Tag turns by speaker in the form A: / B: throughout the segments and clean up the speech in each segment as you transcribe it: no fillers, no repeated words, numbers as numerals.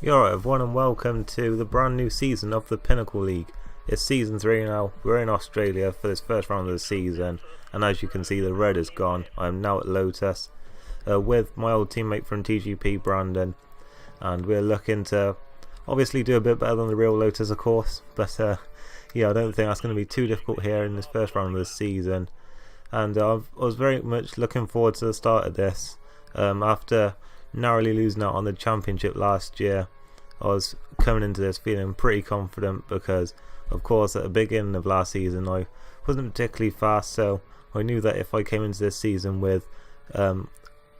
A: You're alright everyone, and welcome to the brand new season of the Pinnacle League. It's season 3 now. We're in Australia for this first round of the season, and as you can see the red is gone. I'm now at Lotus with my old teammate from TGP, Brandon, and we're looking to obviously do a bit better than the real Lotus, of course, but yeah, I don't think that's going to be too difficult here in this first round of the season. And I was very much looking forward to the start of this. After narrowly losing out on the championship last year, I was coming into this feeling pretty confident because, of course, at the beginning of last season I wasn't particularly fast, so I knew that if I came into this season with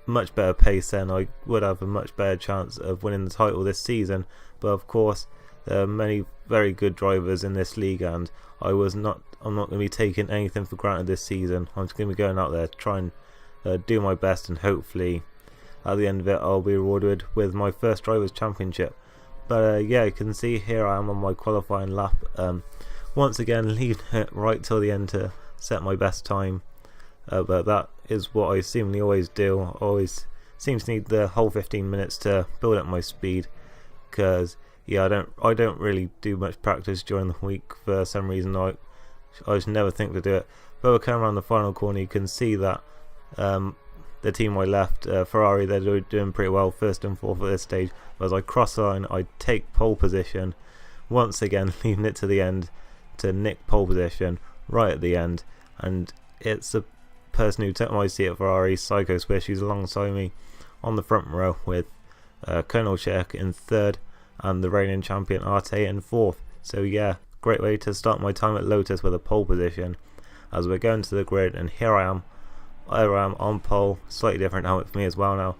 A: much better pace, then I would have a much better chance of winning the title this season. But of course, there are many very good drivers in this league, and I'm not going to be taking anything for granted this season. I'm just going to be going out there to try and do my best, and hopefully at the end of it I'll be rewarded with my first drivers championship. But yeah, you can see here I am on my qualifying lap, once again leaving it right till the end to set my best time, but that is what I seemingly always do. I always seem to need the whole 15 minutes to build up my speed, because yeah, I don't really do much practice during the week for some reason. I just never think to do it. But we're coming around the final corner, you can see that the team I left, Ferrari, they're doing pretty well, first and fourth at this stage. But as I cross the line, I take pole position, once again leaving it to the end to nick pole position right at the end. And it's the person who took my seat at Ferrari, Psycho Swish, who's alongside me on the front row with Colonel Shek in third and the reigning champion Arte in fourth. So yeah, great way to start my time at Lotus with a pole position as we're going to the grid. And here I am on pole, slightly different helmet for me as well now.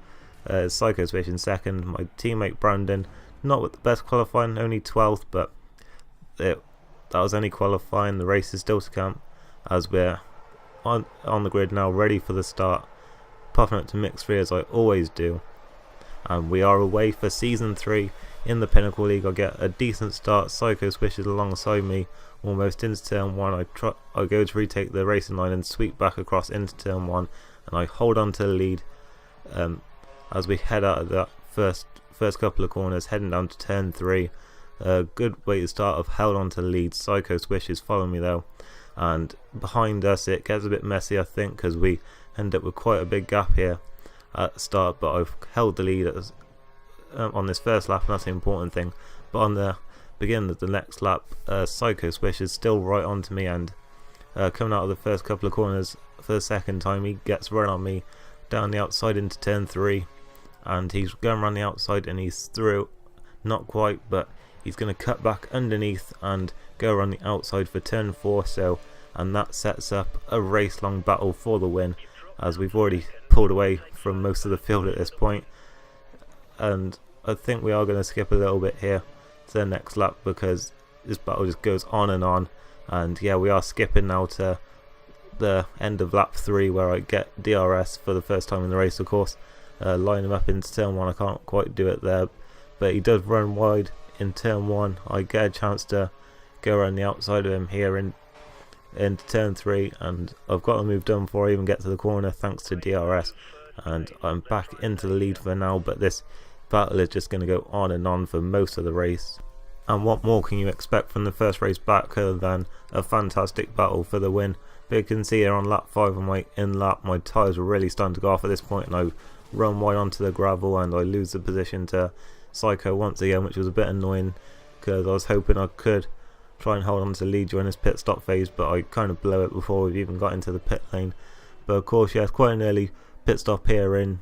A: Psycho Swish in second, my teammate Brandon not with the best qualifying, only 12th, but that was only qualifying. The race is still to come as we're on the grid now, ready for the start, popping up to mix 3 as I always do. And we are away for season 3 in the Pinnacle League. I get a decent start, Psycho Swish is alongside me almost into turn 1. I go to retake the racing line and sweep back across into turn 1, and I hold on to the lead as we head out of that first couple of corners, heading down to turn 3. A good way to start. I've held on to the lead. Psycho Swish is following me though, and behind us it gets a bit messy, I think, because we end up with quite a big gap here at the start. But I've held the lead on this first lap, and that's the important thing. But on the beginning of the next lap, Psycho Swish is still right onto me, and coming out of the first couple of corners for the second time, he gets right on me down the outside into turn 3, and he's going around the outside and he's through, not quite, but he's going to cut back underneath and go around the outside for turn 4. And that sets up a race long battle for the win, as we've already pulled away from most of the field at this point. And I think we are going to skip a little bit here to the next lap, because this battle just goes on and on. And yeah, we are skipping now to the end of lap 3, where I get DRS for the first time in the race, of course. Line him up into turn 1, I can't quite do it there, but he does run wide in turn 1. I get a chance to go around the outside of him here into turn 3, and I've got a move done before I even get to the corner thanks to DRS, and I'm back into the lead for now. But this battle is just going to go on and on for most of the race. And what more can you expect from the first race back other than a fantastic battle for the win? But you can see here on lap 5 on my in lap, my tyres were really starting to go off at this point, and I run wide onto the gravel and I lose the position to Psycho once again, which was a bit annoying because I was hoping I could try and hold on to the lead during this pit stop phase, but I kind of blow it before we've even got into the pit lane. But of course, yeah, it's quite an early pit stop here in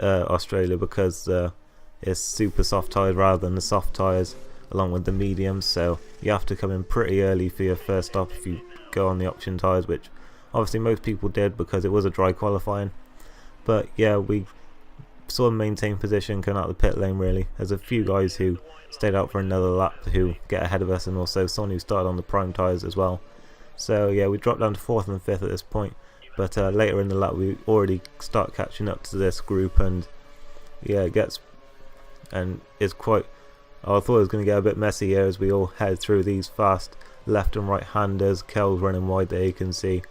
A: Australia, because it's super soft tyres rather than the soft tyres along with the mediums, so you have to come in pretty early for your first stop if you go on the option tyres, which obviously most people did because it was a dry qualifying. But yeah, we sort of maintain position coming out of the pit lane really. There's a few guys who stayed out for another lap who get ahead of us, and also someone who started on the prime tyres as well. So yeah, we dropped down to 4th and 5th at this point, but later in the lap we already start catching up to this group, and yeah, it's quite, I thought it was going to get a bit messy here as we all head through these fast left and right handers. Kel's running wide there, you can see,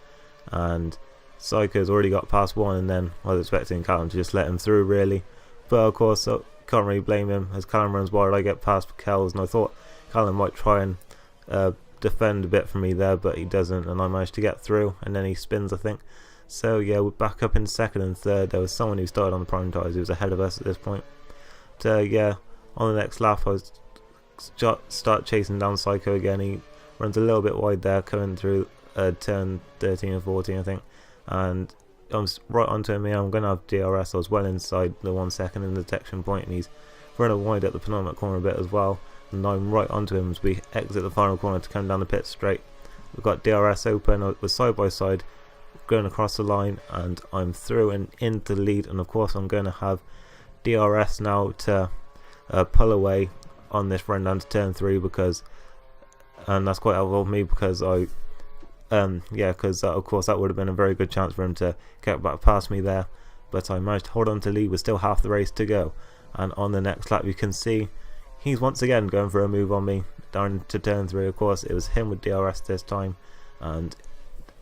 A: and Psycho's already got past one, and then I was expecting Callum to just let him through really. But of course, can't really blame him. As Callum runs wide, I get past Kells, and I thought Callum might try and defend a bit for me there, but he doesn't, and I managed to get through, and then he spins, I think. So yeah, we're back up in second and third. There was someone who started on the prime tyres who was ahead of us at this point. So yeah, on the next lap I start chasing down Psycho again. He runs a little bit wide there, coming through turn 13 and 14, I think, and I'm right onto him here. I'm going to have DRS. I was well inside the 1 second in the detection point, and he's running wide at the penultimate corner a bit as well, and I'm right onto him as we exit the final corner to come down the pit straight. We've got DRS open, we're side by side going across the line, and I'm through and into the lead, and of course I'm going to have DRS now to pull away on this run down to turn 3, because, and that's quite helpful for me, because I because of course that would have been a very good chance for him to get back past me there, but I managed to hold on to lead with still half the race to go. And on the next lap you can see he's once again going for a move on me down to turn 3. Of course it was him with DRS this time, and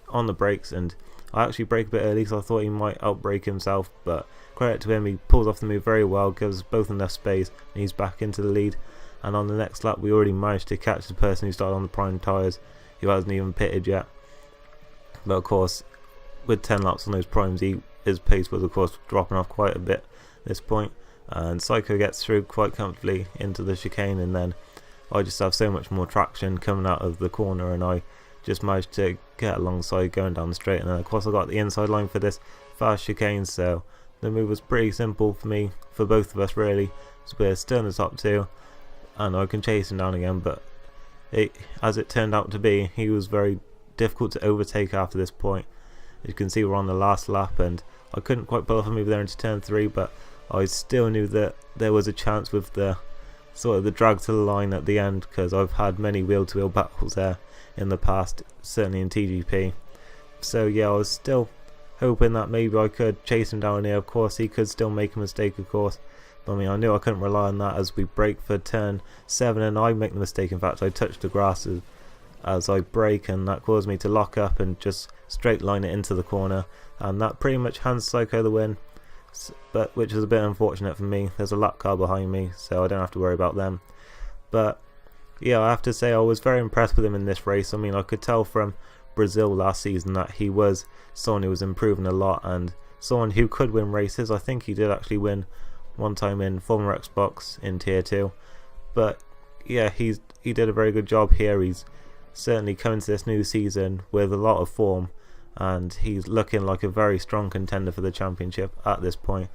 A: on the brakes, and I actually brake a bit early because I thought he might outbrake himself, but credit to him, he pulls off the move very well, gives us both enough space, and he's back into the lead. And on the next lap we already managed to catch the person who started on the prime tyres, who hasn't even pitted yet. But of course, with 10 laps on those primes, his pace was of course dropping off quite a bit at this point, and Psycho gets through quite comfortably into the chicane, and then I just have so much more traction coming out of the corner, and I just managed to get alongside going down the straight. And then of course I got the inside line for this fast chicane, so the move was pretty simple for me, for both of us really. So we're still in the top 2, and I can chase him down again, but as it turned out to be, he was very difficult to overtake after this point. As you can see, we're on the last lap, and I couldn't quite pull off a move there into turn 3, but I still knew that there was a chance with the sort of the drag to the line at the end, because I've had many wheel-to-wheel battles there in the past, certainly in TGP. So yeah, I was still hoping that maybe I could chase him down here. Of course he could still make a mistake, of course, but I mean, I knew I couldn't rely on that as we brake for turn 7, and I make the mistake. In fact, I touched the grass as I brake, and that caused me to lock up and just straight line it into the corner, and that pretty much hands Psycho the win, but which was a bit unfortunate for me. There's a lap car behind me, so I don't have to worry about them. But yeah, I have to say I was very impressed with him in this race. I mean, I could tell from Brazil last season that he was someone who was improving a lot, and someone who could win races. I think he did actually win one time in Formula Xbox in Tier 2, but yeah, he did a very good job here. He's certainly coming to this new season with a lot of form, and he's looking like a very strong contender for the championship at this point.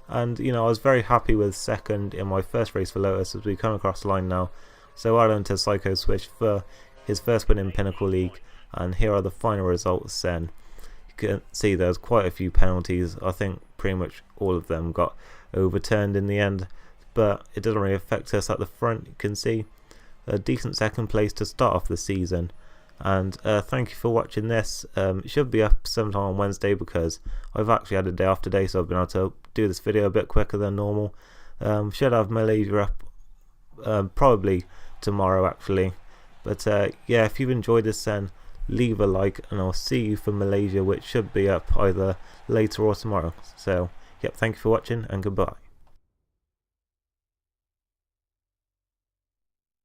A: And you know, I was very happy with second in my first race for Lotus as we come across the line now. So well done to Psycho Switch for his first win in Pinnacle League, and here are the final results then. You can see there's quite a few penalties. I think pretty much all of them got overturned in the end, but it doesn't really affect us at the front. You can see a decent second place to start off the season. And thank you for watching this. It should be up sometime on Wednesday, because I've actually had a day off today, so I've been able to do this video a bit quicker than normal. Should have Malaysia up probably tomorrow actually. But yeah, if you've enjoyed this, then leave a like, and I'll see you for Malaysia, which should be up either later or tomorrow. So yep, thank you for watching, and goodbye.